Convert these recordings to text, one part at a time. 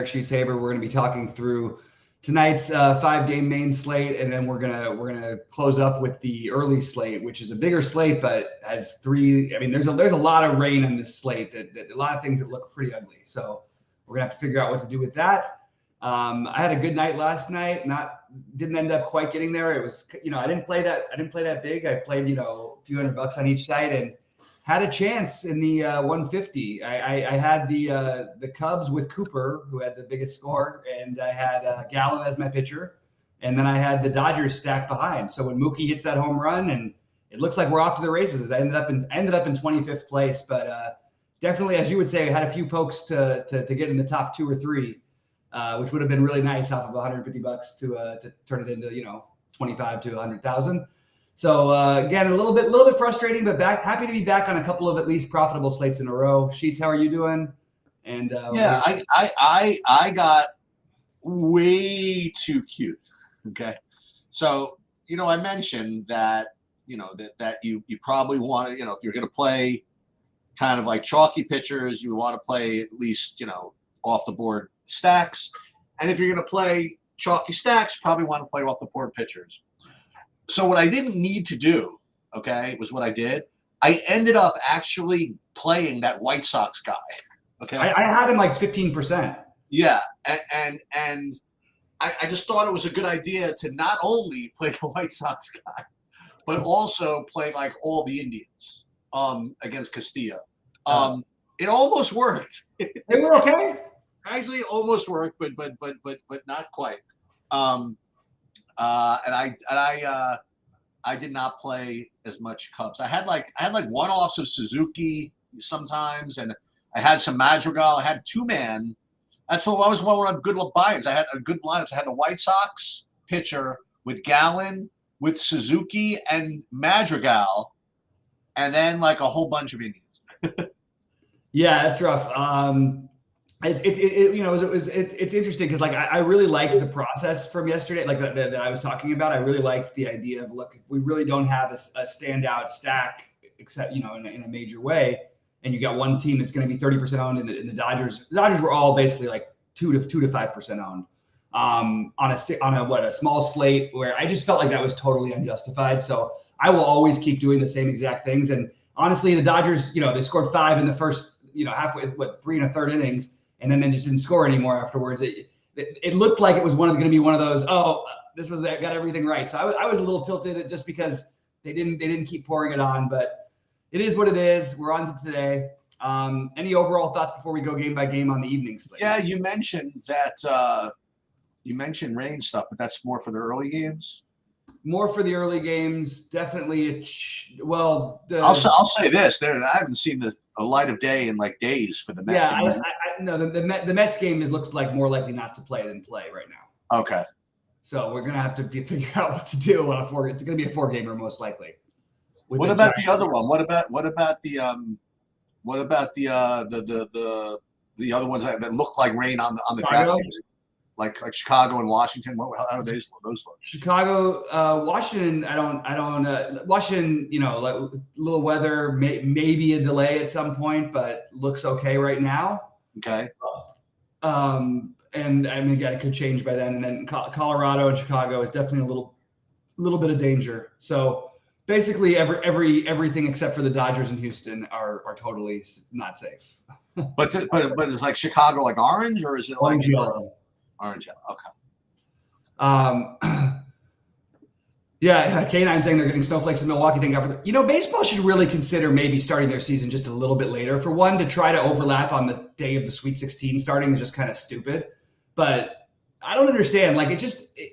Sheets Haber. We're going to be talking through tonight's 5-game main slate, and then we're gonna close up with the early slate, which is a bigger slate, but has three. I mean, there's a lot of rain on this slate that a lot of things that look pretty ugly. So we're gonna have to figure out what to do with that. I had a good night last night. Didn't end up quite getting there. It was, I didn't play that big. I played, a few $100 on each side and had a chance in the 150. I had the Cubs with Cooper, who had the biggest score, and I had Gallen as my pitcher, and then I had the Dodgers stacked behind. So when Mookie hits that home run, and it looks like we're off to the races, I ended up in 25th place, but definitely, as you would say, I had a few pokes to get in the top 2 or 3, which would have been really nice off of $150 to turn it into 25 to 100,000. So again, a little bit frustrating, but happy to be back on a couple of at least profitable slates in a row. Sheets, how are you doing? And I got way too cute. Okay, so I mentioned that that you probably want to if you're going to play kind of like chalky pitchers, you want to play at least off the board stacks, and if you're going to play chalky stacks, probably want to play off the board pitchers. So what I didn't need to do, was what I did. I ended up actually playing that White Sox guy. Okay, I had him like 15%. Yeah, and I just thought it was a good idea to not only play the White Sox guy, but also play like all the Indians against Castilla. It almost worked. They were okay. Actually, it almost worked, but not quite. I did not play as much Cubs. I had like one-offs of Suzuki sometimes, and I had some Madrigal. I had 2-man. That's what I was one of good buy-ins. I had a good lineups. I had the White Sox pitcher with Gallen, with Suzuki and Madrigal, and then like a whole bunch of Indians. Yeah, that's rough. It's interesting because I really liked the process from yesterday, like that I was talking about. I really liked the idea of, look, if we really don't have a standout stack, except in a major way, and you got one team that's going to be 30% owned, and the Dodgers were all basically like 2 to 5% owned on a small slate, where I just felt like that was totally unjustified. So I will always keep doing the same exact things. And honestly, the Dodgers, they scored 5 in the first halfway 3 1/3 innings. And then they just didn't score anymore afterwards. It looked like it was going to be one of those. Got everything right. So I was a little tilted just because they didn't keep pouring it on. But it is what it is. We're on to today. Any overall thoughts before we go game by game on the evening slate? Yeah, you mentioned that. You mentioned rain stuff, but that's more for the early games. More for the early games, definitely. I'll say this: I haven't seen the light of day in like days for the Mets. Yeah, no, the Mets game looks like more likely not to play than play right now. Okay. So we're gonna have to figure out what to do on a 4. It's gonna be a 4-gamer most likely. What about the other one? What about the other ones that look like rain on the draft teams? Like Chicago and Washington, how do those look? Chicago, Washington. I don't. Washington, like a little weather, maybe a delay at some point, but looks okay right now. Okay. And I mean, again, it could change by then. And then Colorado and Chicago is definitely a little bit of danger. So basically, everything except for the Dodgers and Houston are totally not safe. But it's like Chicago, like orange, or is it orange like yellow? Orange yellow. Okay. Yeah, K9 saying they're getting snowflakes in Milwaukee. Baseball should really consider maybe starting their season just a little bit later. For one, to try to overlap on the day of the Sweet 16 starting is just kind of stupid. But I don't understand.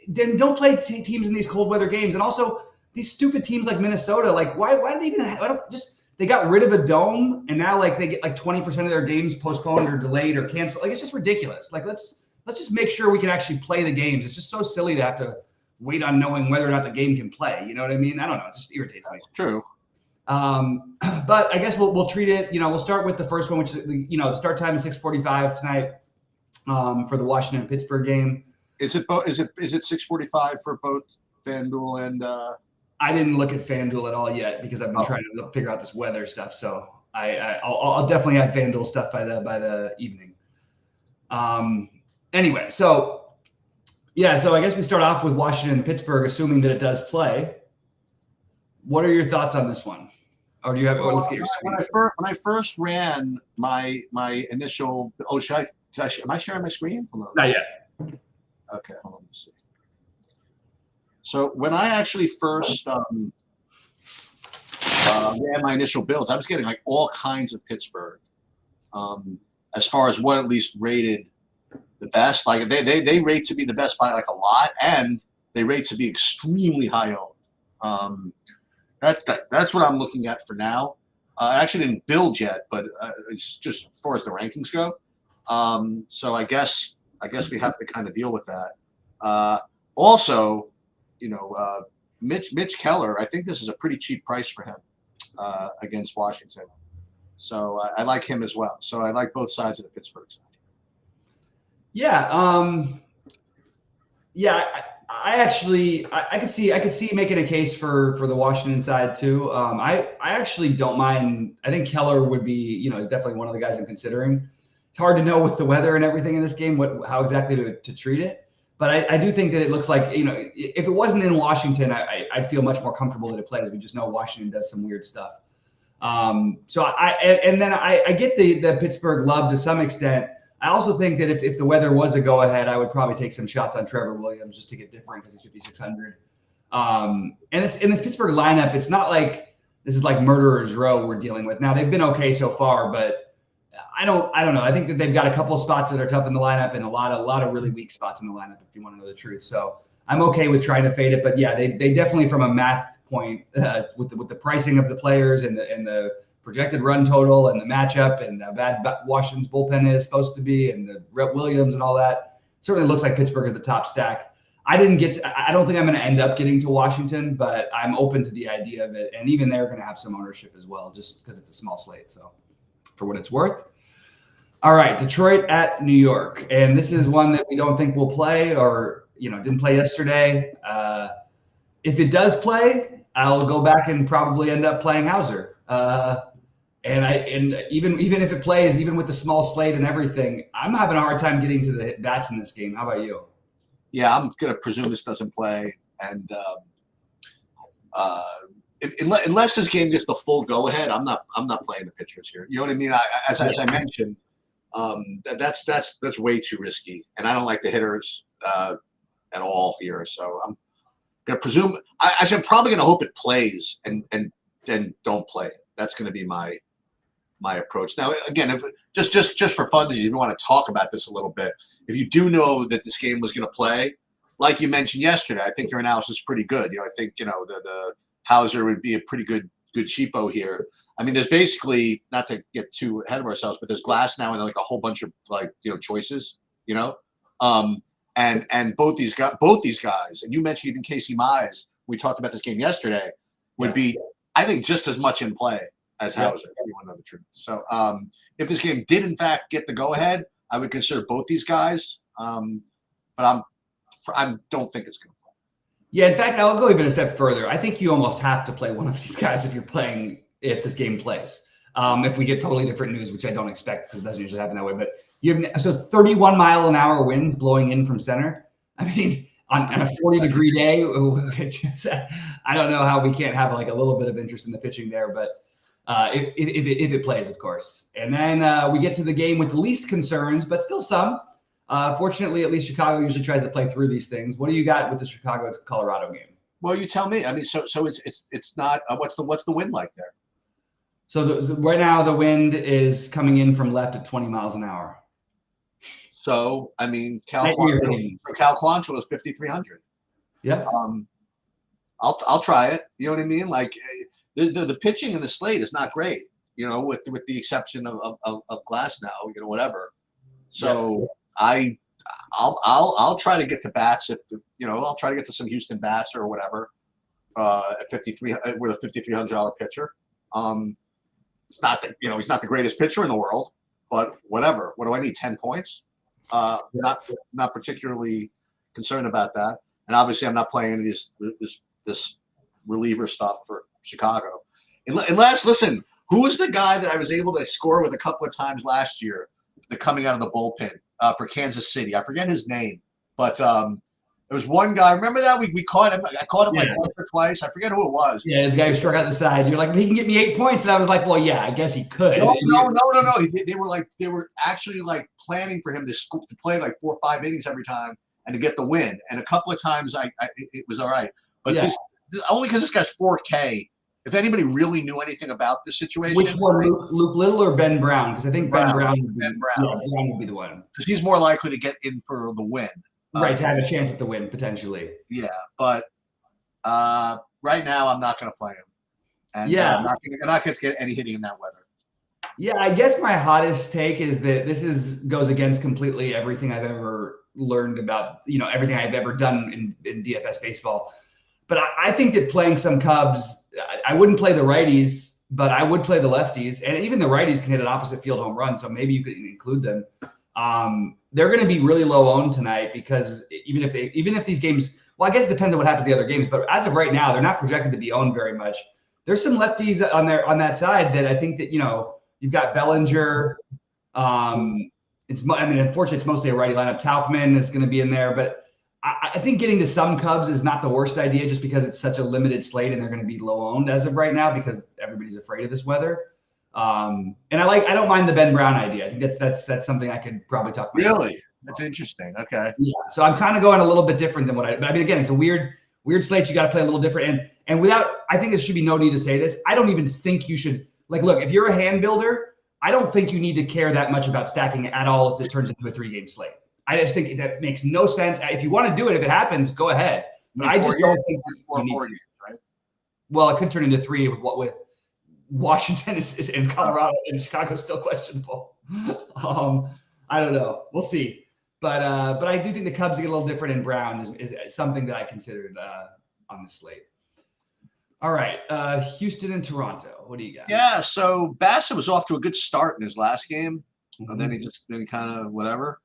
Then don't play teams in these cold weather games. And also, these stupid teams like Minnesota, why do they even they got rid of a dome, and now they get 20% of their games postponed or delayed or canceled. It's just ridiculous. Let's just make sure we can actually play the games. It's just so silly to have to wait on knowing whether or not the game can play. You know what I mean? I don't know. It just irritates me. True. But I guess we'll treat it. We'll start with the first one, which is the start time is 6:45 tonight for the Washington and Pittsburgh game. Is it 6:45 for both FanDuel and? I didn't look at FanDuel at all yet because I've been trying to figure out this weather stuff. So I'll definitely have FanDuel stuff by the evening. Anyway, so yeah, so I guess we start off with Washington and Pittsburgh, assuming that it does play. What are your thoughts on this one? Or do you have? Or let's get your screen. When I first ran my initial. Oh, am I sharing my screen? Not yet. Okay, hold on. Let's see. So when I actually first ran my initial builds, I was getting like all kinds of Pittsburgh. As far as what at least rated the best, like they rate to be the best by like a lot, and they rate to be extremely high owned. That's what I'm looking at for now. I actually didn't build yet, but it's just as far as the rankings go. So I guess we have to kind of deal with that. Also, Mitch Keller, I think this is a pretty cheap price for him against Washington. So I like him as well. So I like both sides of the Pittsburgh side. Yeah. I could see making a case for the Washington side too. I actually don't mind. I think Keller would be, is definitely one of the guys I'm considering. It's hard to know with the weather and everything in this game, how exactly to treat it. But I do think that it looks like, if it wasn't in Washington, I'd feel much more comfortable that it plays. We just know Washington does some weird stuff. So I get the Pittsburgh love to some extent. I also think that if the weather was a go-ahead, I would probably take some shots on Trevor Williams just to get different because he's 5,600. And in this Pittsburgh lineup, it's not like this is like murderer's row we're dealing with. Now, they've been okay so far, but I don't know. I think that they've got a couple of spots that are tough in the lineup and a lot of really weak spots in the lineup, if you want to know the truth. So I'm okay with trying to fade it. But yeah, they definitely, from a math point, with the pricing of the players and the projected run total and the matchup and how bad Washington's bullpen is supposed to be and the Rhett Williams and all that, certainly looks like Pittsburgh is the top stack. I don't think I'm going to end up getting to Washington, but I'm open to the idea of it. And even they're going to have some ownership as well, just because it's a small slate. So for what it's worth. All right, Detroit at New York. And this is one that we don't think will play or, didn't play yesterday. If it does play, I'll go back and probably end up playing Hauser. And even if it plays, even with the small slate and everything, I'm having a hard time getting to the bats in this game. How about you? Yeah, I'm gonna presume this doesn't play, and unless this game gets the full go ahead, I'm not playing the pitchers here. You know what I mean? As I mentioned, that's way too risky, and I don't like the hitters at all here. So I'm gonna presume I'm probably gonna hope it plays and then don't play it. That's gonna be my approach. Now, again, if just for fun, if you want to talk about this a little bit, if you do know that this game was going to play, like you mentioned yesterday, I think your analysis is pretty good. I think the Hauser would be a pretty good cheapo here. I mean, there's basically, not to get too ahead of ourselves, but there's Glass now and like a whole bunch of choices. And both these guys, and you mentioned even Casey Mize. We talked about this game yesterday. Would be, I think, just as much in play as Hauser, if you want to know the truth. So if this game did, in fact, get the go-ahead, I would consider both these guys. But I don't think it's going to play. Yeah, in fact, I'll go even a step further. I think you almost have to play one of these guys if this game plays. If we get totally different news, which I don't expect because it doesn't usually happen that way. But you have 31-mile-an-hour winds blowing in from center. I mean, on a 40-degree day, I don't know how we can't have like a little bit of interest in the pitching there, but if it plays, of course. And then we get to the game with the least concerns, but still some. Fortunately, at least Chicago usually tries to play through these things. What do you got with the Chicago-Colorado game? Well, you tell me. I mean, so it's not. What's the wind like there? So right now the wind is coming in from left at 20 miles an hour. So I mean, Cal Quantrill is 5,300. Yeah. I'll try it. You know what I mean? Like the pitching in the slate is not great. With the exception of Glass now. Whatever. So yeah. I'll try to get to bats I'll try to get to some Houston bats or whatever at 53 with a $5,300 pitcher. It's not that he's not the greatest pitcher in the world, but whatever. What do I need? 10 points? Not particularly concerned about that. And obviously, I'm not playing any of this reliever stuff for Chicago. Unless, listen, who was the guy that I was able to score with a couple of times last year, coming out of the bullpen? for Kansas City. I forget his name, but there was one guy. Remember that we caught him. I caught him like once or twice. I forget who it was. Yeah, the guy who struck out the side. You're like, he can get me 8 points, and I was like, well, yeah, I guess he could. No. They were actually like planning for him to play like 4 or 5 innings every time and to get the win. And a couple of times it was all right, but this only because this guy's 4K. If anybody really knew anything about this situation, which one, Luke Little or Ben Brown? Because I think Ben Brown would be the one. Because he's more likely to get in for the win. Right, to have a chance at the win, potentially. Yeah, but right now I'm not going to play him. And I'm not going to get any hitting in that weather. Yeah, I guess my hottest take is that this goes against completely everything I've ever learned about, everything I've ever done in DFS baseball. But I think that playing some Cubs, I wouldn't play the righties, but I would play the lefties. And even the righties can hit an opposite field home run, so maybe you could include them. They're going to be really low owned tonight because even if these games, well, I guess it depends on what happens to the other games, but as of right now, they're not projected to be owned very much. There's some lefties on that side that I think that, you've got Bellinger. Unfortunately, it's mostly a righty lineup. Tauchman is going to be in there, but I think getting to some Cubs is not the worst idea just because it's such a limited slate and they're going to be low owned as of right now because everybody's afraid of this weather. And I don't mind the Ben Brown idea. I think that's something I could probably talk myself. Really? That's interesting. Okay. Yeah. So I'm kind of going a little bit different than but again, it's a weird slate. You got to play a little different. And I think there should be no need to say this. I don't even think you should look, if you're a hand builder, I don't think you need to care that much about stacking at all if this turns into a 3-game slate. I just think that makes no sense. If you want to do it, if it happens, go ahead. But I just don't think you need to. Right? Well, it could turn into 3 with Washington is in Colorado and Chicago still questionable. I don't know. We'll see. But I do think the Cubs get a little different, and Brown is something that I considered on the slate. All right, Houston and Toronto. What do you got? Yeah, so Bassett was off to a good start in his last game, and then he kind of whatever.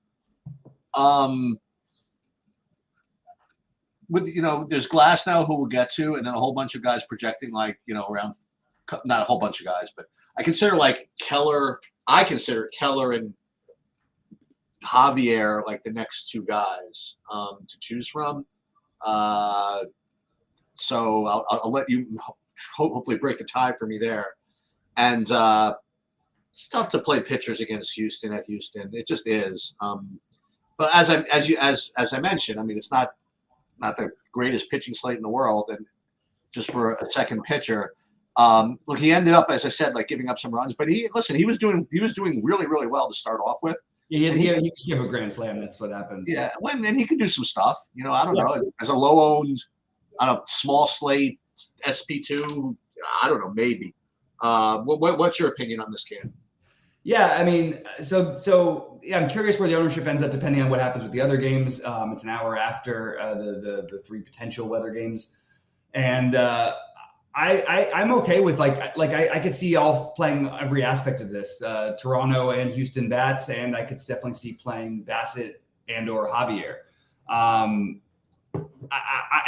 There's Glass now who we'll get to, and then a whole bunch of guys projecting around. Not a whole bunch of guys, but I consider Keller. I consider Keller and Javier like the next 2 guys to choose from. So I'll let you hopefully break the tie for me there. And it's tough to play pitchers against Houston at Houston. It just is. But as I mentioned, it's not the greatest pitching slate in the world, and just for a second pitcher. Look, he ended up, as I said, giving up some runs, but he was doing really, really well to start off with. Yeah, he gave a grand slam. That's what happened. Yeah, and he can do some stuff. I don't know. As a low owned on a small slate SP2, I don't know, maybe. What's your opinion on this game? Yeah, so I'm curious where the ownership ends up depending on what happens with the other games. It's an hour after the 3 potential weather games, and I'm okay with I could see all playing every aspect of this. Toronto and Houston bats, and I could definitely see playing Bassett and or Javier. I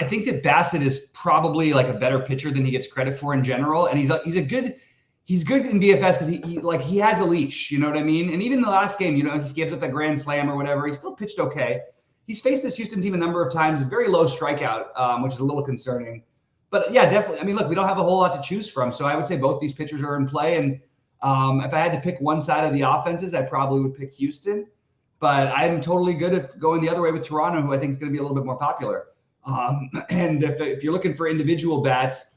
think that Bassett is probably a better pitcher than he gets credit for in general, and he's good in DFS because he has a leash, you know what I mean? And even the last game, he gives up that grand slam or whatever, he still pitched okay. He's faced this Houston team a number of times, very low strikeout, which is a little concerning. But yeah, definitely. Look, we don't have a whole lot to choose from, so I would say both these pitchers are in play. And if I had to pick one side of the offenses, I probably would pick Houston. But I'm totally good at going the other way with Toronto, who I think is going to be a little bit more popular. And if you're looking for individual bats,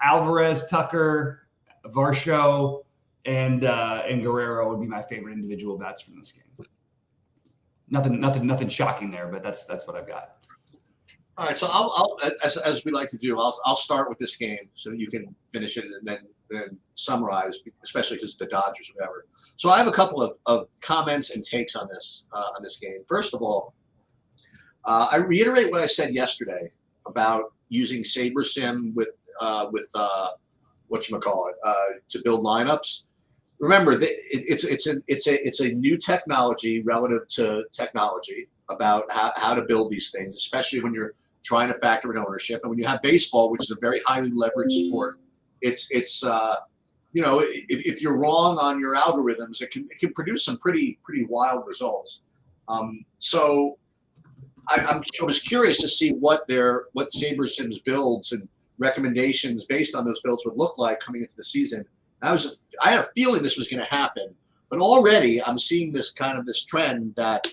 Alvarez, Tucker, Varsho, and Guerrero would be my favorite individual bats from this game. Nothing shocking there, but that's what I've got. All right, so I'll as we like to do, I'll start with this game so that you can finish it and then summarize, especially because the Dodgers or whatever. So I have a couple of comments and takes on this game. First of all, I reiterate what I said yesterday about using SaberSim with whatchamacallit, to build lineups. Remember, it's a new technology relative to technology about how to build these things, especially when you're trying to factor in ownership. And when you have baseball, which is a very highly leveraged sport, it's if you're wrong on your algorithms, it can produce some pretty wild results. So I was curious to see what SaberSim's builds and recommendations based on those builds would look like coming into the season. I had a feeling this was going to happen, but already I'm seeing this trend that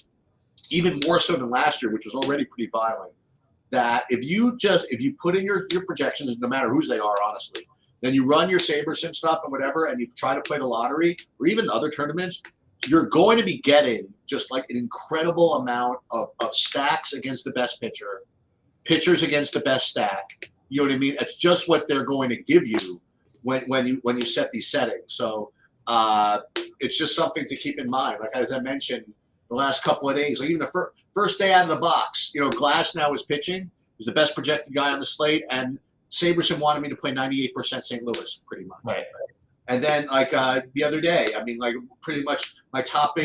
even more so than last year, which was already pretty violent, that if you put in your projections, no matter whose they are, honestly, then you run your SaberSim stuff and whatever, and you try to play the lottery or even other tournaments, you're going to be getting just like an incredible amount of stacks against the best pitcher, pitchers against the best stack. You know what I mean? It's just what they're going to give you when you set these settings. So it's just something to keep in mind. Like as I mentioned, the last couple of days, like even the first day out of the box, Glass now is pitching. He's the best projected guy on the slate, and SaberSim wanted me to play 98% St. Louis, pretty much. Right. And then like the other day, I mean, like pretty much my top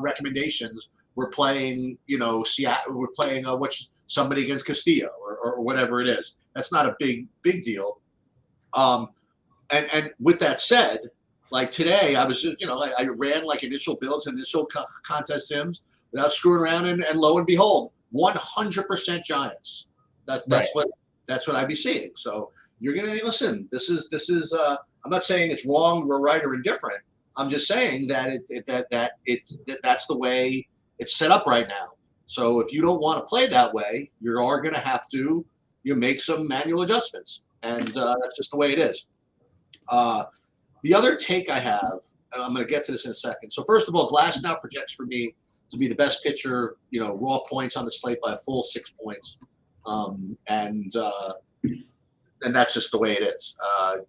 recommendations were playing, Seattle. We're playing somebody against Castillo or whatever it is. That's not a big deal. And with that said, like today, I was just, I ran like initial builds, initial contest sims without screwing around, and lo and behold, 100% Giants. That's what I'd be seeing. So you're gonna listen. This is. I'm not saying it's wrong, or right, or indifferent. I'm just saying that that's the way it's set up right now. So if you don't want to play that way, you are going to have to make some manual adjustments, and that's just the way it is. The other take I have, and I'm going to get to this in a second. So first of all, Glass now projects for me to be the best pitcher, raw points on the slate by a full 6 points, and that's just the way it is.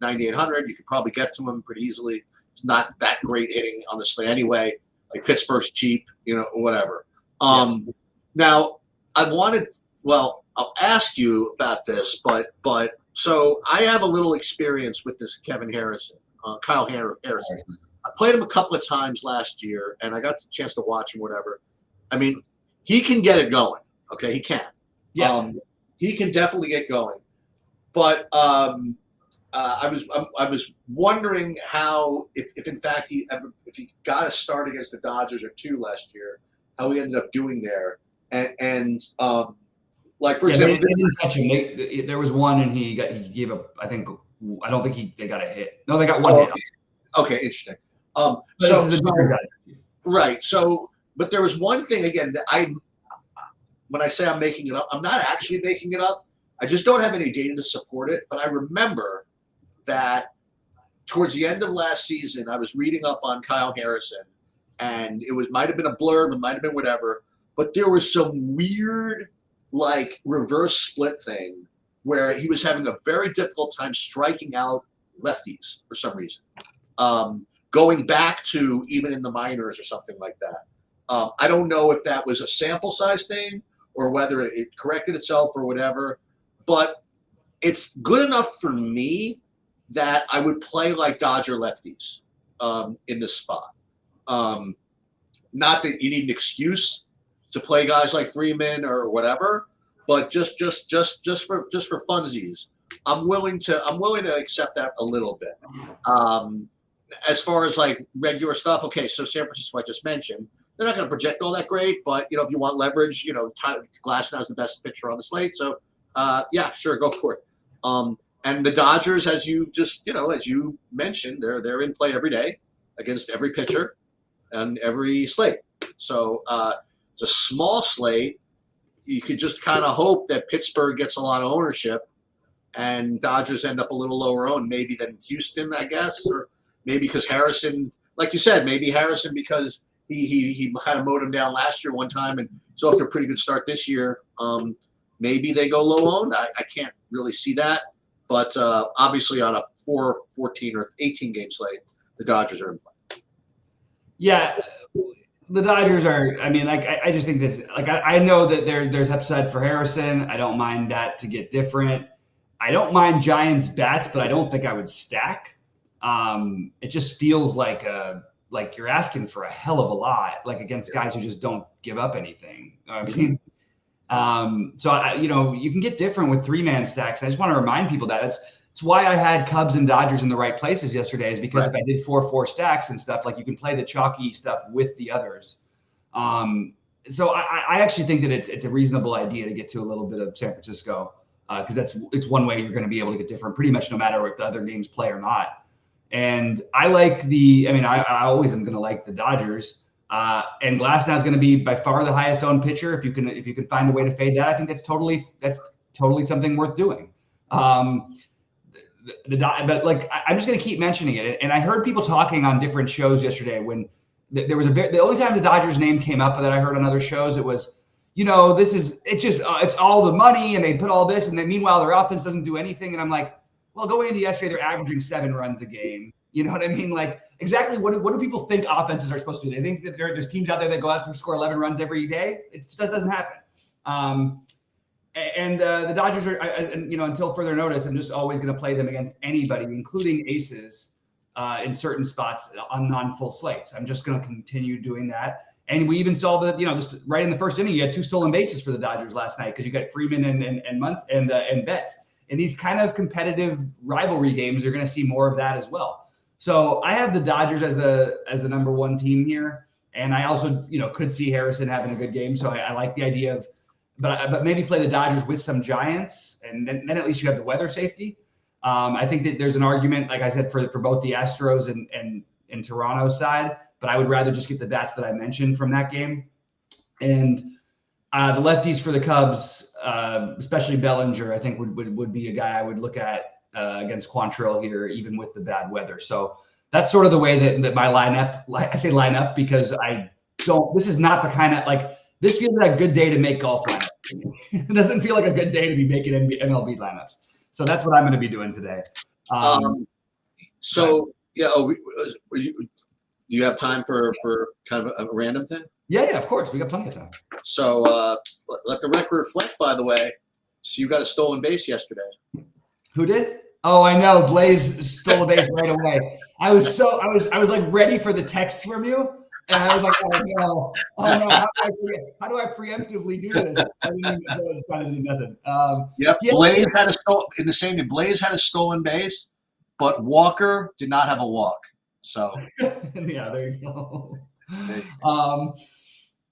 9,800, you could probably get to him pretty easily. It's not that great hitting on the slate anyway. Like Pittsburgh's cheap, whatever. Now I'll ask you about this, but so I have a little experience with this Kyle Harrison. I played him a couple of times last year, and I got the chance to watch him, whatever. I mean, he can get it going. Okay, he can. Yeah. He can definitely get going. But I was wondering how, if in fact if he got a start against the Dodgers or two last year, how he ended up doing there, and like for example, they didn't touch him. There was one, and he gave up. I don't think they got a hit. No, they got one hit. Okay, interesting. Right. So, but there was one thing again that when I say I'm making it up, I'm not actually making it up. I just don't have any data to support it. But I remember that towards the end of last season, I was reading up on Kyle Harrison, and might have been a blurb, it might have been whatever, but there was some weird like reverse split thing where he was having a very difficult time striking out lefties for some reason. Going back to even in the minors or something like that. I don't know if that was a sample size thing or whether it corrected itself or whatever, but it's good enough for me that I would play like Dodger lefties in this spot. Not that you need an excuse to play guys like Freeman or whatever, but just for funsies, I'm willing to accept that a little bit. As far as like regular stuff, okay, so San Francisco I just mentioned, they're not going to project all that great, but if you want leverage, Glass now is the best pitcher on the slate, so yeah, sure, go for it. And the Dodgers, as you mentioned, they're in play every day against every pitcher and every slate. So it's a small slate. You could just kind of hope that Pittsburgh gets a lot of ownership and Dodgers end up a little lower owned, maybe than Houston, I guess, or maybe because Harrison, like you said, maybe Harrison because he kind of mowed him down last year one time, and so after a pretty good start this year, maybe they go low owned. I can't really see that, but obviously on a 14 or 18 game slate, the Dodgers are in play. Yeah, the Dodgers are. I mean, like I just think this. Like I know that there's upside for Harrison. I don't mind that to get different. I don't mind Giants bats, but I don't think I would stack. It just feels like you're asking for a hell of a lot, like against guys who just don't give up anything. I mean, so you can get different with 3-man stacks. I just want to remind people that it's why I had Cubs and Dodgers in the right places yesterday, is because if I did 4-4 stacks and stuff, like you can play the chalky stuff with the others. so I actually think that it's a reasonable idea to get to a little bit of San Francisco because it's one way you're going to be able to get different pretty much no matter if the other games play or not. And I like I always am going to like the Dodgers. And Glasnow is going to be by far the highest owned pitcher. If you can find a way to fade that, I think that's totally something worth doing. But like I'm just going to keep mentioning it. And I heard people talking on different shows yesterday when there was the only time the Dodgers name came up that I heard on other shows, it was, it's all the money and they put all this. And then meanwhile, their offense doesn't do anything. And I'm like, well, going into yesterday, they're averaging 7 runs a game. You know what I mean? Like exactly what do people think offenses are supposed to do? They think that there's teams out there that go out and score 11 runs every day. It just doesn't happen. The Dodgers are, until further notice, I'm just always going to play them against anybody, including aces in certain spots on non-full slates. I'm just going to continue doing that. And we even saw just right in the first inning, you had 2 stolen bases for the Dodgers last night because you got Freeman and Muntz and Betts. In these kind of competitive rivalry games, you're going to see more of that as well. So I have the Dodgers as the number 1 team here, and I also could see Harrison having a good game. So I like the idea of, but maybe play the Dodgers with some Giants, and then at least you have the weather safety. I think that there's an argument, like I said, for both the Astros and Toronto's side, but I would rather just get the bats that I mentioned from that game. And the lefties for the Cubs, especially Bellinger, I think would be a guy I would look at against Quantrill here, even with the bad weather. So that's sort of the way that my lineup, I say lineup because this is not the kind of this feels like a good day to make golf lineups. It doesn't feel like a good day to be making MLB lineups. So that's what I'm going to be doing today. Do you have time for kind of a random thing? Yeah, of course. We got plenty of time. So let the record reflect, by the way. So you got a stolen base yesterday. Who did? Oh, I know. Blaze stole a base right away. I was like ready for the text from you. And I was like, oh no, how do I preemptively do this? I didn't even know I was trying to do nothing. Yep, yeah. Blaze had a stolen base, but Walker did not have a walk. So yeah, there you go.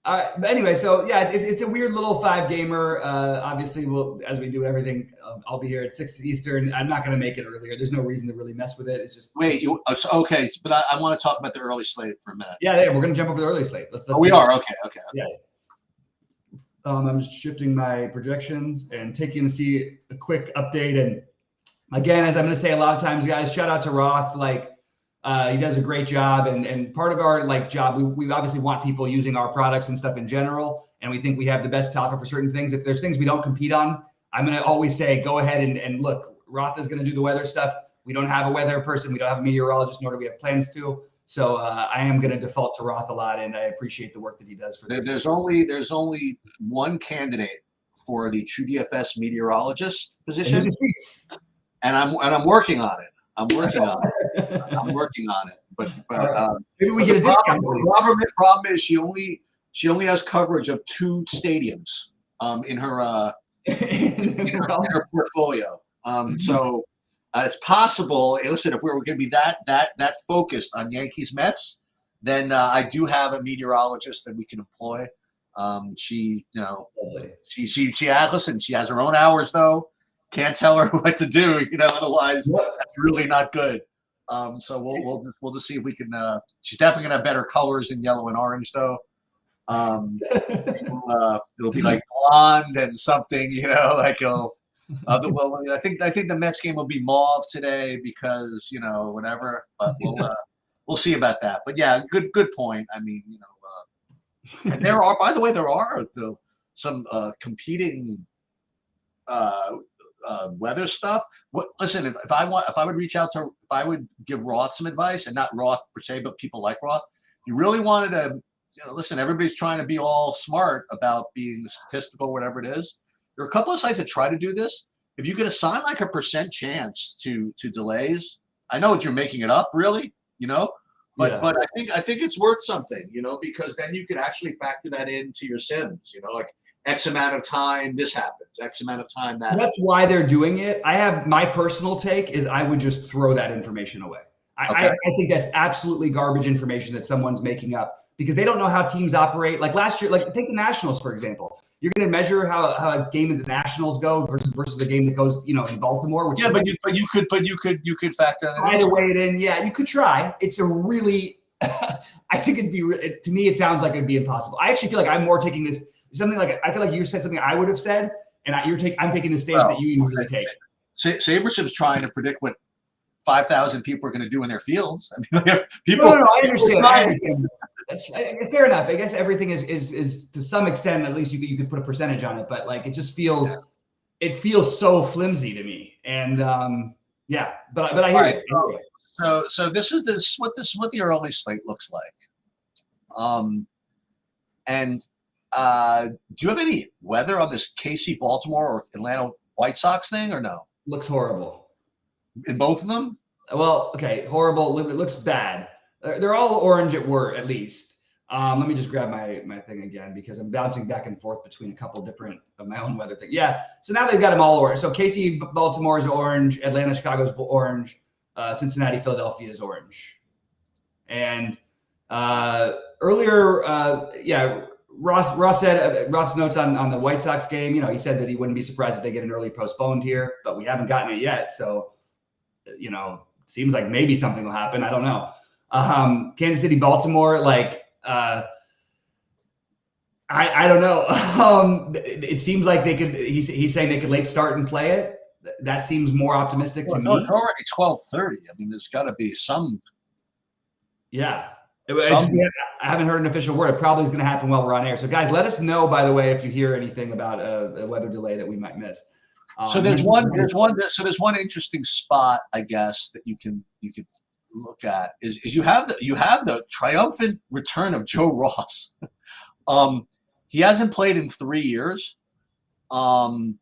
But anyway, so yeah, it's a weird little 5-gamer. Obviously, as we do everything, I'll be here at 6 Eastern. I'm not going to make it earlier. There's no reason to really mess with it. It's just okay. But I want to talk about the early slate for a minute. Yeah, we're going to jump over the early slate. Let's we are okay. Yeah. I'm just shifting my projections and taking to see a quick update. And again, as I'm going to say a lot of times, guys, shout out to Roth. He does a great job, and part of our job, we obviously want people using our products and stuff in general, and we think we have the best offer for certain things. If there's things we don't compete on, I'm going to always say, go ahead and look. Roth is going to do the weather stuff. We don't have a weather person. We don't have a meteorologist, nor do we have plans to. So I am going to default to Roth a lot, and I appreciate the work that he does for them. There's only one candidate for the TrueDFS meteorologist position, and I'm working on it. I'm working on it. But maybe we get a discount. The problem is she only has coverage of 2 stadiums in her portfolio. So it's possible. Listen, if we were going to be that focused on Yankees Mets, then I do have a meteorologist that we can employ. She has her own hours though. Can't tell her what to do, otherwise that's really not good. So we'll just see if we can. She's definitely gonna have better colors than yellow and orange, though. It'll be like blonde and something, I think the Mets game will be mauve today because whatever. But we'll see about that. But yeah, good point. I mean, and by the way, there are some competing. Weather stuff. Listen, if I would give Roth some advice, and not Roth per se, but people like Roth. You really wanted to, listen. Everybody's trying to be all smart about being statistical, whatever it is. There are a couple of sites that try to do this. If you could assign a % chance to delays, I know you're making it up, really, but I think it's worth something, because then you could actually factor that into your sims, X amount of time, this happens. X amount of time, that. That's why they're doing it. I have my personal take is I would just throw that information away. I think that's absolutely garbage information that someone's making up because they don't know how teams operate. Like last year, like take the Nationals, for example. You're going to measure how a game of the Nationals go versus the game that goes, in Baltimore. Which but you could factor that try to weigh it in. Yeah, you could try. It's a really, I think to me, it sounds like it'd be impossible. I actually feel like I'm more taking this something like I feel like you said something I would have said, and I'm taking the stage that you usually take. Sabersham's trying to predict what 5,000 people are going to do in their fields. I mean, people. No, I understand. That's fair enough. I guess everything is to some extent, at least you could put a percentage on it, but like it just feels so flimsy to me. And but I hear it. So this is what the early slate looks like. And do you have any weather on this KC Baltimore or Atlanta White Sox thing or no? Looks horrible. In both of them? Well, okay, horrible. It looks bad. They're all orange at least. Let me just grab my thing again because I'm bouncing back and forth between a couple different of my own weather things. Yeah, so now they've got them all orange. So KC, Baltimore is orange. Atlanta, Chicago's orange. Cincinnati, Philadelphia is orange. And earlier, Ross notes on the White Sox game. He said that he wouldn't be surprised if they get an early postponed here, but we haven't gotten it yet. So, seems like maybe something will happen. I don't know. Kansas City, Baltimore, I don't know. It seems like they could. He's saying they could late start and play it. That seems more optimistic to me. It's already 12:30. I mean, there's got to be some. Yeah. I haven't heard an official word. It probably is going to happen while we're on air. So, guys, let us know, by the way, if you hear anything about a weather delay that we might miss. So there's one interesting spot, I guess, that you could look at is you have the triumphant return of Joe Ross. He hasn't played in 3 years, and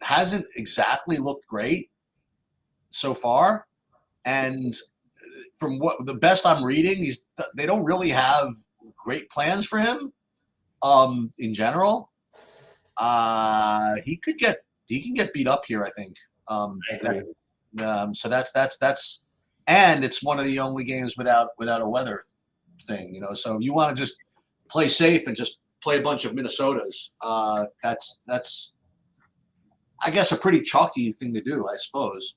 hasn't exactly looked great so far. And from what the best I'm reading, they don't really have great plans for him. In general, he can get beat up here, I think. So that's and it's one of the only games without a weather thing, So you want to just play safe and just play a bunch of Minnesotas. That's I guess a pretty chalky thing to do, I suppose.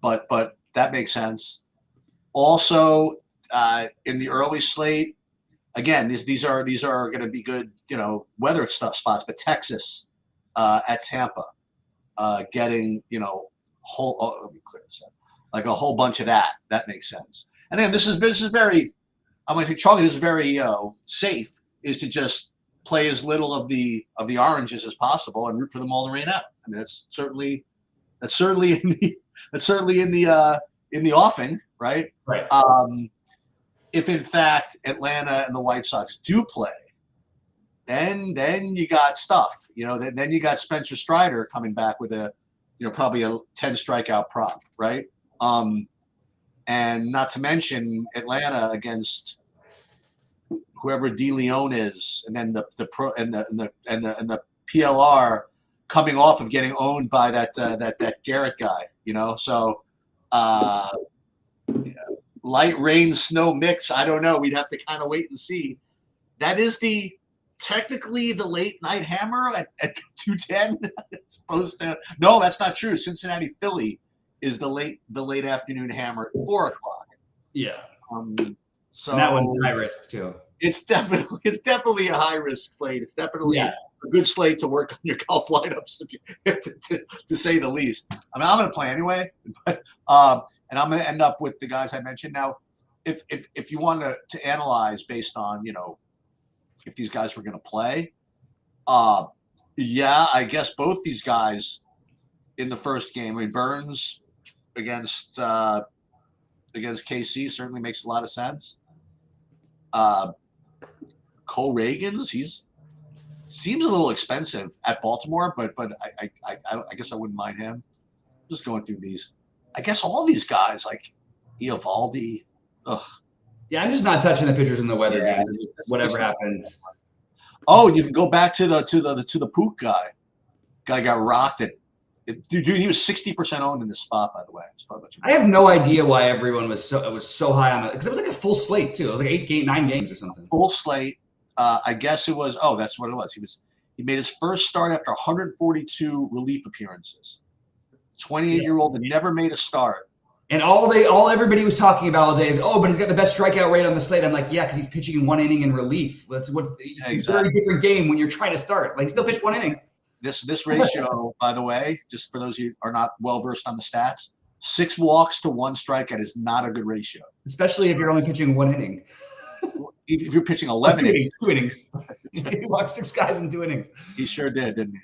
But that makes sense. Also, in the early slate, again, these are going to be good, weather stuff spots. But Texas at Tampa, getting let me clear this up, like a whole bunch of that. That makes sense. And then this is very, I think chalky. This is very safe. Is to just play as little of the oranges as possible and root for them all to rain out. I mean, that's certainly in the offing, right? Right. If in fact Atlanta and the White Sox do play, then you got stuff. Then you got Spencer Strider coming back with probably a 10 strikeout prop, right? And not to mention Atlanta against whoever De Leon is, and then the pro and the PLR coming off of getting owned by that Garrett guy, So light rain snow mix. I don't know. We'd have to kind of wait and see. That is technically the late night hammer at 2:10. It's supposed to. No, that's not true. Cincinnati Philly is the late afternoon hammer at 4:00. Yeah. So and that one's high risk too. It's definitely a high risk slate. It's definitely a good slate to work on your golf lineups, to say the least. I mean, I'm going to play anyway, but and I'm going to end up with the guys I mentioned. Now, if you want to analyze based on if these guys were going to play, I guess both these guys in the first game. I mean, Burns against KC certainly makes a lot of sense. Cole Reagans, seems a little expensive at Baltimore, but I guess I wouldn't mind him. Just going through these. I guess all these guys like Eovaldi. Ugh. Yeah, I'm just not touching the pitchers in the weather games. Whatever happens. Oh, you can go back to the Pook guy. Guy got rocked at Dude, he was 60% owned in this spot, by the way. I have no idea why everyone was so high on it, because it was like a full slate too. It was like 9 games or something. Full slate. I guess it was. Oh, that's what it was. He made his first start after 142 relief appearances. 28-year-old that never made a start. And all everybody was talking about all day is, oh, but he's got the best strikeout rate on the slate. I'm like, yeah, because he's pitching in 1 inning in relief. It's a very different game when you're trying to start. Like, he still pitched 1 inning. This ratio, by the way, just for those of you who are not well versed on the stats, 6 walks to 1 strikeout is not a good ratio. Especially if you're only pitching 1 inning. If you're pitching 11 innings. 2 innings. He walked 6 guys in 2 innings. He sure did, didn't he?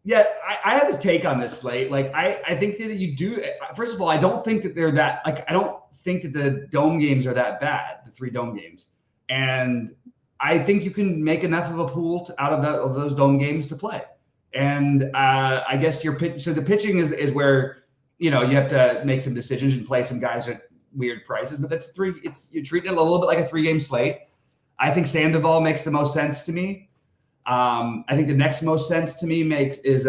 Yeah, I have a take on this slate. Like, I think that you do. First of all, I don't think that they're that. Like, I don't think that the dome games are that bad. The 3 dome games, and I think you can make enough of a pool out of those dome games to play. And I guess your pitch. So the pitching is where you have to make some decisions and play some guys at weird prices. But that's 3. You're treating it a little bit like a 3-game slate. I think Sandoval makes the most sense to me. I think the next most sense to me is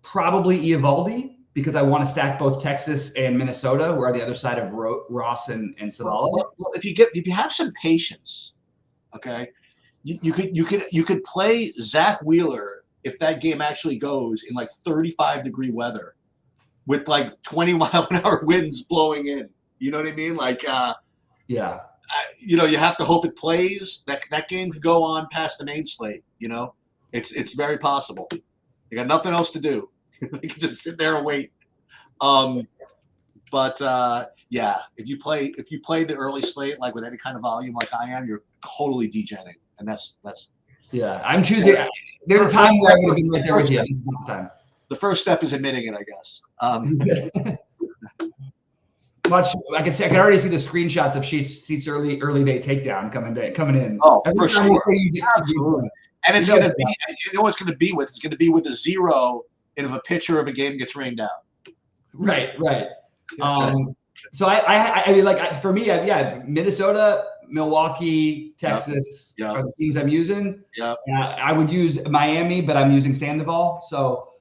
probably Eovaldi, because I want to stack both Texas and Minnesota, who are the other side of Ross and Zavala. Well, if you have some patience, okay, you could play Zach Wheeler if that game actually goes in like 35-degree weather with like 20-mile-an-hour winds blowing in. You know what I mean? Like, yeah. You have to hope it plays. That game could go on past the main slate. It's very possible. You got nothing else to do. You can just sit there and wait. But yeah, if you play the early slate like with any kind of volume like I am, you're totally degenerating, and that's. Yeah, I'm choosing. There's a time where I would have been right there with you. This is not the time. The first step is admitting it, I guess. I can already see the screenshots of Sheets early day takedown coming in. Oh, for sure. Absolutely. And it's going to be, what it's going to be with? It's going to be with a 0 if a pitcher of a game gets rained out. Right. So I mean, like, for me, Minnesota, Milwaukee, Texas are the teams I'm using. Yeah. I would use Miami, but I'm using Sandoval. So,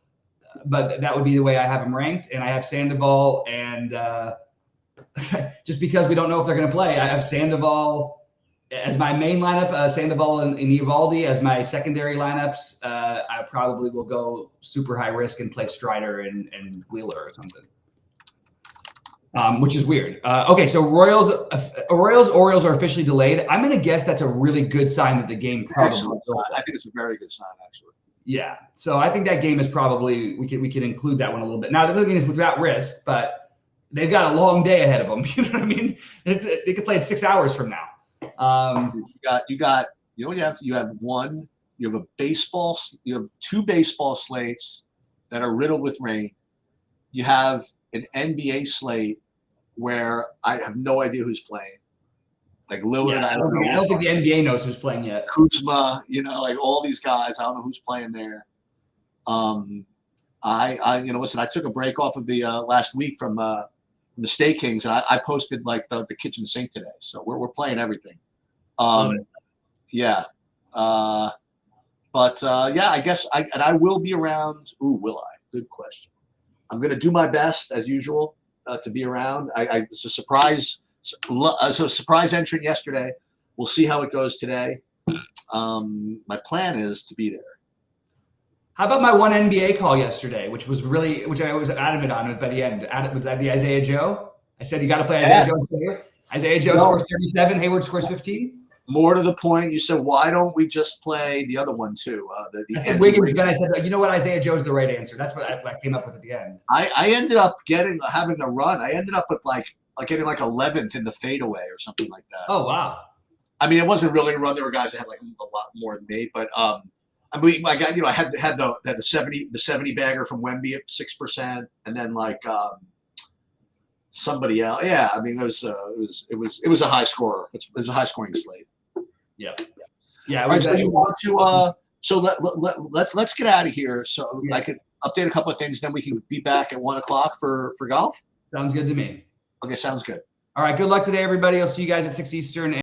but that would be the way I have them ranked. And I have Sandoval and, just because we don't know if they're going to play, I have Sandoval as my main lineup, Sandoval and Eovaldi as my secondary lineups. I probably will go super high risk and play Strider and Wheeler or something, which is weird. Okay, so Orioles are officially delayed. I'm going to guess that's a really good sign that the game probably. I think it's a very good sign, actually. Yeah, so I think that game is probably we can include that one a little bit. Now the other thing is without risk, but they've got a long day ahead of them. You know what I mean? They could play it 6 hours from now. You got you have you have 2 baseball slates that are riddled with rain. You have an NBA slate where I have no idea who's playing. Like Lillard, I don't think the NBA knows who's playing yet. Kuzma, like all these guys, I don't know who's playing there. Listen, I took a break off of the last week from the Stay Kings, and I posted like the kitchen sink today. So we're playing everything. Yeah. I guess I will be around. Ooh, will I? Good question. I'm going to do my best as usual to be around. It's a surprise. So surprise entrant yesterday. We'll see how it goes today. My plan is to be there. How about my one NBA call yesterday, which I was adamant on by the end? Was that the Isaiah Joe? I said you got to play Isaiah Joe Hayward. Isaiah Joe scores 37. Hayward scores 15. More to the point, you said, why don't we just play the other one too? I said Wiggins. Then I said, you know what? Isaiah Joe is the right answer. That's what I came up with at the end. I ended up having a run. I ended up with getting 11th in the fadeaway or something like that. Oh wow! I mean, it wasn't really a run. There were guys that had a lot more than me, but I got I had the 70 bagger from Wemby at 6%, and then somebody else. Yeah, I mean, it was a high scorer. It was a high scoring slate. Yeah. All right, so you want to so let's get out of here so I could update a couple of things, then we can be back at 1:00 for golf. Sounds good to me. Okay, sounds good. All right, good luck today, everybody. I'll see you guys at 6 Eastern.